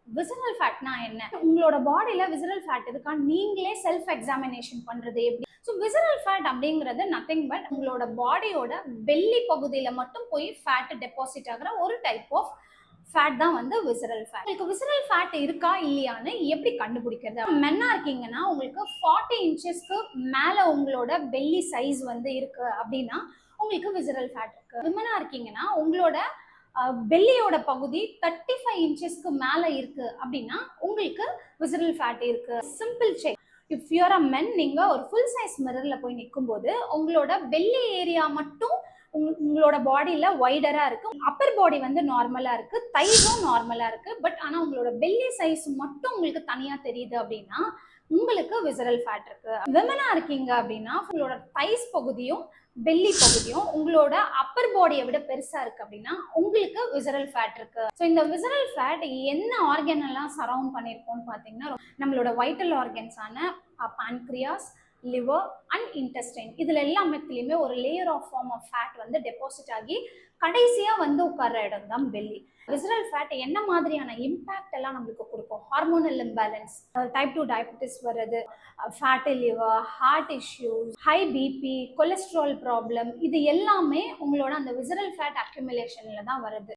Visceral ஃபேட்னா என்ன? உங்களோட பாடியில விசரல் ஃபேட் இருக்கா நீங்களே செல்ஃப் எக்ஸாமினேஷன் பண்றது எப்படி? ஸோ விசரல் ஃபேட் அப்படிங்கிறது நத்திங் பட் உங்களோட பாடியோட பெல்லி பகுதியில மட்டும் போய் ஃபேட் டெபாசிட் ஆகிற ஒரு டைப் ஆஃப் ஃபேட் தான் வந்து விசரல் ஃபேட். உங்களுக்கு விசரல் ஃபேட் இருக்கா இல்லையான்னு எப்படி கண்டுபிடிக்கிறது? மென்னா இருக்கீங்கன்னா உங்களுக்கு 40 இன்ச்சஸ்க்கு மேல உங்களோட பெல்லி சைஸ் வந்து இருக்கு அப்படின்னா உங்களுக்கு விசரல் ஃபேட் இருக்கு. விமனா இருக்கீங்கன்னா உங்களோட பெல்லியோட பகுதி 35 இன்ச்சஸ்க்கு மேல இருக்கு அப்படின்னா உங்களுக்கு விசரல் ஃபேட் இருக்கு. Simple check. இஃப் யூஆர் அ மென், நீங்க ஒரு ஃபுல் சைஸ் மிரர்ல போய் நிற்கும் போது உங்களோட பெல்லி ஏரியா மட்டும் உங்களோட பாடியில வைடரா இருக்கு, அப்பர் பாடி வந்து நார்மலா இருக்கு, தைஸும் நார்மலா இருக்கு, பட் ஆனா உங்களோட பெல்லி சைஸ் மட்டும் உங்களுக்கு தனியா தெரியுது அப்படின்னா உங்களுக்கு விசரல் ஃபேட் இருக்கு. விமனா இருக்கீங்க அப்படின்னா உங்களோட தைஸ் பகுதியும் பெல்லி பகுதியும் உங்களோட அப்பர் பாடியை விட பெருசா இருக்கு அப்படின்னா உங்களுக்கு விசரல் ஃபேட் இருக்கு. ஸோ இந்த விசரல் ஃபேட் என்ன ஆர்கன் எல்லாம் சரவுண்ட் பண்ணிருக்கோம்னு பாத்தீங்கன்னா நம்மளோட வைட்டல் ஆர்கன்ஸான பான்க்ரியாஸ், லிவர் அண்ட் இன்டெஸ்டைன், இதுல எல்லாத்துலயுமே ஒரு layer of form of fat வந்து டெபாசிட் ஆகி கடைசியா வந்து உட்கார்ற இடம் தான் பெல்லி. விசரல் ஃபேட் என்ன மாதிரியான இம்பாக்ட் எல்லாம் நம்மளுக்கு கொடுக்கும்? ஹார்மோனல் இம்பேலன்ஸ், டைப் 2 டயபெட்டிஸ் வருது, fatty liver, heart issues, high BP, cholesterol problem, இது எல்லாமே உங்களோட அந்த விசரல் ஃபேட் அக்யூமுலேஷன்ல தான் வருது.